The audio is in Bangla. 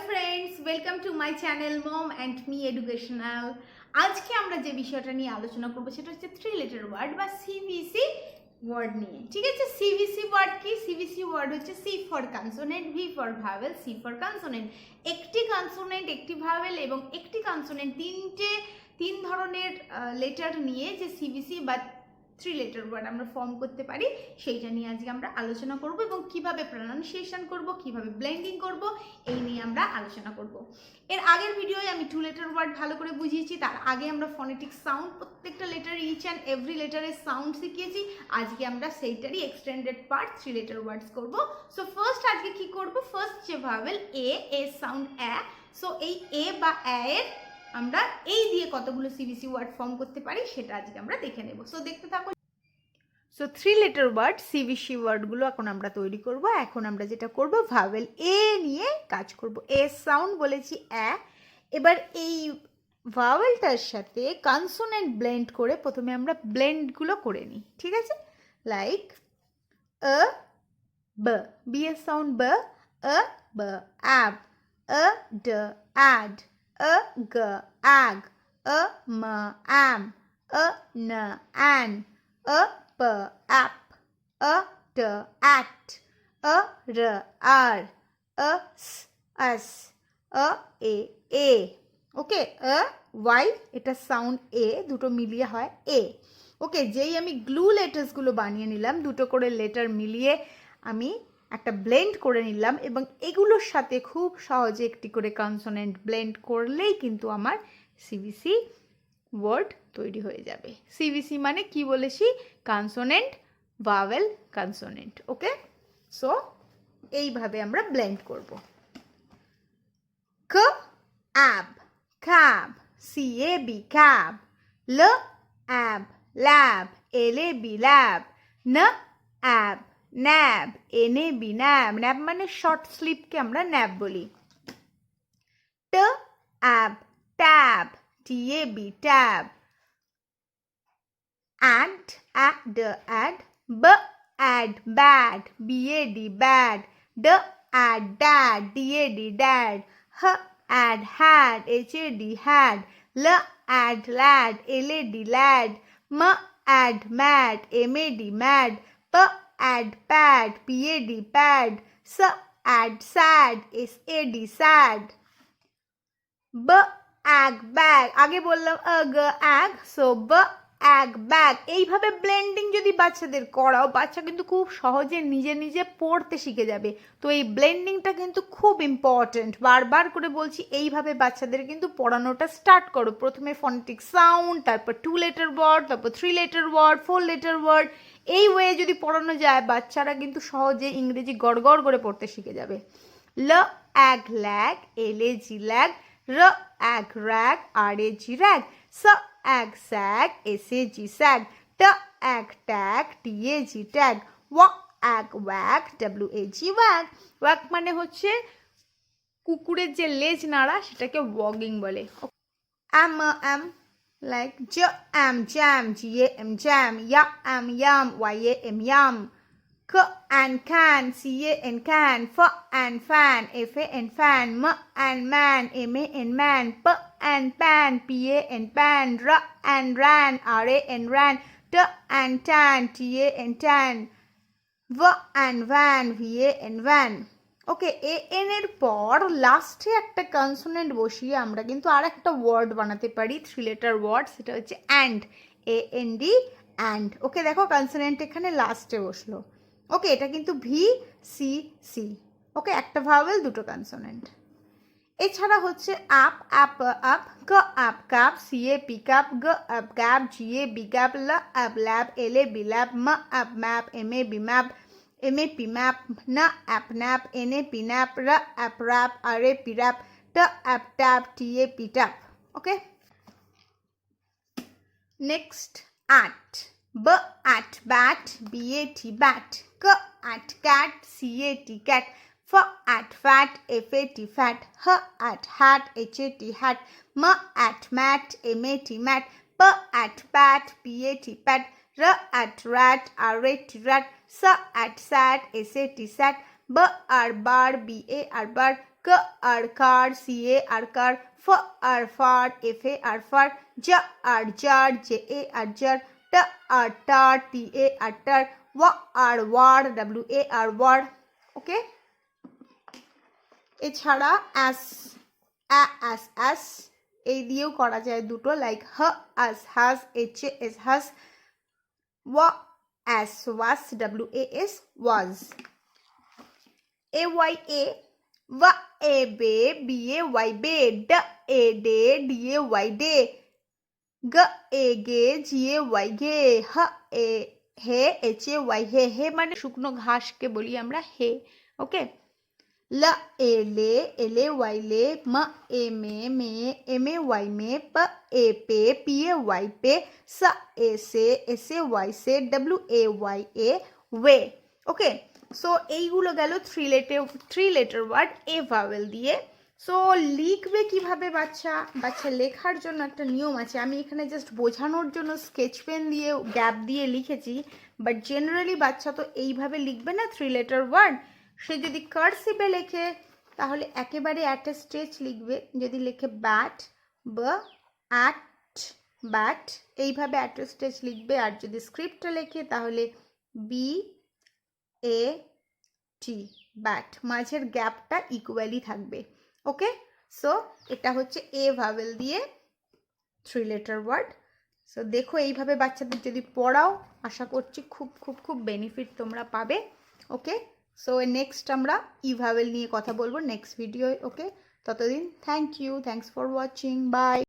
Friends, welcome to my channel mom and me educational. আজকে আমরা যে বিষয়টা নিয়ে আলোচনা করবো সেটা হচ্ছে 3 লেটার ওয়ার্ড বা সিভিসি ওয়ার্ড নিয়ে। ঠিক আছে, সিভিসি ওয়ার্ড কি? সিভিসি ওয়ার্ড হচ্ছে C for consonant, V for vowel, C for consonant. একটি কনসোনেন্ট, একটি ভাওয়েল এবং একটি কনসোনেন্ট, তিন ধরনের লেটার নিয়ে যে সিভিসি বা 3 লেটার ওয়ার্ড আমরা ফর্ম করতে পারি, সেইটা নিয়ে আজকে আমরা আলোচনা করব এবং কিভাবে প্রনাউন্সিয়েশন করব, কিভাবে ব্লেন্ডিং করব, এই নিয়ে আমরা আলোচনা করব। এর আগের ভিডিওয়ে আমি 2 লেটার ওয়ার্ড ভালো করে বুঝিয়েছি। তার আগে আমরা ফনেটিক সাউন্ড, প্রত্যেকটা লেটার ইচ অ্যান্ড এভরি লেটারের সাউন্ড শিখিয়েছি। আজকে আমরা সেইটারই এক্সটেন্ডেড পার্ট 3 লেটার ওয়ার্ডস করব। সো ফার্স্ট আজকে কি করব, ফার্স্ট যে ভাওয়েল এ সাউন্ড অ্যা, সো এই এ বা অ্যা এর আমরা এই দিয়ে কতগুলো সিভিসি ওয়ার্ড ফর্ম করতে পারি সেটা আজকে আমরা দেখে নেব। সো দেখতে থাকো। সো 3 লেটার ওয়ার্ড সিভিসি ওয়ার্ডগুলো এখন আমরা তৈরি করব। এখন আমরা যেটা করব, ভাওয়েল এ নিয়ে কাজ করব। এ সাউন্ড বলেছি অ্যা, এবার এই ভাওয়েলটার সাথে কনসোনেন্ট ব্লেন্ড করে প্রথমে আমরা ব্লেন্ডগুলো করে নিই। ঠিক আছে, লাইক আ ব, বি এর সাউন্ড ব, আ ব, অ্যাব, আ ড অ্যাড, আ গ অ্যাগ, আ ম অ্যাম, আ ন অ্যান, আ প অ্যাপ, আ ট অ্যাট, আ র আর, আ স আস, আ এ এ। ওকে, আ ওয়াই, এটা সাউন্ড এ, দুটো মিলিয়ে হয় এ। ওকে, যেই আমি গ্লু লেটার্সগুলো বানিয়ে নিলাম, দুটো করে লেটার মিলিয়ে আমি একটা ব্লেন্ড করে নিলাম এবং এগুলোর সাথে খুব সহজে একটি করে কনসোনেন্ট ব্লেন্ড করলেই কিন্তু আমার সিভিসি ওয়ার্ড তৈরি হয়ে যাবে। সিভিসি মানে কি বলেছি? Consonant, vowel, consonant. Okay, so এইভাবে আমরা ব্লেন্ড করব। ক ab, cab, C A B cab, ল ab, lab, L A B lab, ন অ্যাব, ন্যাব, এন এ বি ন্যাব, ন্যাব মানে শর্ট স্লিপকে আমরা ন্যাব বলি। ট ab, tab, T A B tab, ad, ad, ad, ব ad, bad, B A D bad, ড ad, dad, D A D dad, হ ad, had, H A D had, ল ad, lad, L A D lad, ম ad, mad, M A D mad, প ad, pad, P A D pad, স ad, sad, S A D sad, ব অ্যাগ, ব্যাগ, আগে বললাম আ গ অ্যাগ, সো ব অ্যাগ ব্যাগ। এইভাবে ব্লেন্ডিং যদি বাচ্চাদের করাও, বাচ্চা কিন্তু খুব সহজে নিজে নিজে পড়তে শিখে যাবে। তো এই ব্লেন্ডিংটা কিন্তু খুব ইম্পর্টেন্ট। বারবার করে বলছি, এইভাবে বাচ্চাদের কিন্তু পড়ানোটা স্টার্ট করো। প্রথমে ফনেটিক সাউন্ড, তারপর 2 লেটার ওয়ার্ড, তারপর 3 লেটার ওয়ার্ড, 4 লেটার ওয়ার্ড। এই ওয়ে যদি পড়ানো যায়, বাচ্চারা কিন্তু সহজে ইংরেজি গড়গড় করে পড়তে শিখে যাবে। ল অ্যাগ ল্যাগ, এল এ জি ল্যাগ, র ag rag, R A G rag, স ag sag, S A G sag, ট অ্যাগ ট্যাগ, টি এ জি ট্যাগ, ওয়া অ্যাগ ওয়াগ, ডাব্লিউ এ জি ওয়াগ। ওয়াগ মানে হচ্ছে কুকুরের যে লেজ নাড়া, সেটাকে ওয়াগিং বলে। অ্যাম অ্যাম, লাইক জ am jam, G A M jam, ইয়া am yam, Y A M yam, k and can, c a and can, f and fan, f a and fan, m and man, m a and man, p and pan, p a and pan, r and ran, r a and ran, t and tan, t a and tan, v and van, v a and van. Okay, A N এর পর লাস্টে একটা কনসোনেন্ট বসিয়ে আমরা কিন্তু আর একটা ওয়ার্ড বানাতে পারি, 3 লেটার ওয়ার্ড, সেটা হচ্ছে and, A N D, and. Okay, দেখো কনসোনেন্ট এখানে লাস্টে বসলো। ওকে, এটা কিন্তু ভি সি সি। ওকে, একটা ভাওয়েল, দুটো কনসোনেন্ট। এছাড়া হচ্ছে আপ, অ্যাপ আপ, ক ap cap, C A P cap, গ ap gap, G A B gap, ল ap lab, L A B lab, ম ap map, M A B map, M A P map, ন ap nap, N A P nap, র ap rap, R A P rap, ট ap tap, T A P tap. Okay, next at, b at bat, b a t bat, c at cat, c a t cat, f at fat, f a t fat, h at hat, h a t hat, m at mat, m a t mat, p at pat, p a t pat, r at rat, r a t rat, s at sat, s a t sat, b r bar, b a r bar, क ar car, C A R car, फ ar far, F A R far, ज ar jar, J A R jar, ट ar tar, T A R tar, व ar war, W A R war. Okay, এছাড়া অ্যাস, অ্যাস এই দিয়েও করা যায় দুটো, লাইক হ আস হাস, এইচ এস হাস, ওয়া as was, W A S was. A Y ay, व ay bay, B A Y bay, ड ay day, D A Y day, ग ए गे, जी ए वाई गे, ह ए হে, एच ए वाई হে, হে মানে শুকনো ঘাসকে বলি আমরা হে। ওকে, ल ए ले, एल ए वाई ले, म ए मे, एम ए वाई में, प ए पे, पी ए वाई पे, स ए से, एस ए वाई से, डब्लिউ ए वाई ए ওয়ে। ওকে, সো এইগুলো গেল থ্রি লেটার ওয়ার্ড এ ভাওয়েল দিয়ে। সো লিখবে কিভাবে বাচ্চা লেখার জন্য একটা নিয়ম আছে, আমি এখানে জাস্ট বোঝানোর জন্য স্কেচ পেন দিয়ে গ্যাপ দিয়ে লিখেছি, বাট জেনারেলি বাচ্চা তো এইভাবে লিখবে না থ্রি লেটার ওয়ার্ড। সে যদি কার্সিভে লেখে তাহলে একেবারে অ্যাট এ স্টেচ লিখবে, যদি লেখে ব্যাট, ব অ্যাট ব্যাট, এইভাবে অ্যাট এ স্টেচ লিখবে। আর যদি স্ক্রিপ্টে লেখে তাহলে বি এ টি, ব্যাট, মাঝের গ্যাপটা ইকুয়ালি থাকবে। ওকে, সো এটা হচ্ছে এ ভাওয়েল দিয়ে থ্রি লেটার ওয়ার্ড। সো দেখো এইভাবে বাচ্চাদের যদি পড়াও, আশা করছি খুব খুব খুব বেনিফিট তোমরা পাবে। ওকে, সো নেক্সট আমরা ই ভাওয়েল নিয়ে কথা বলবো নেক্সট ভিডিও। ওকে, ততদিন thank you, thanks for watching, by.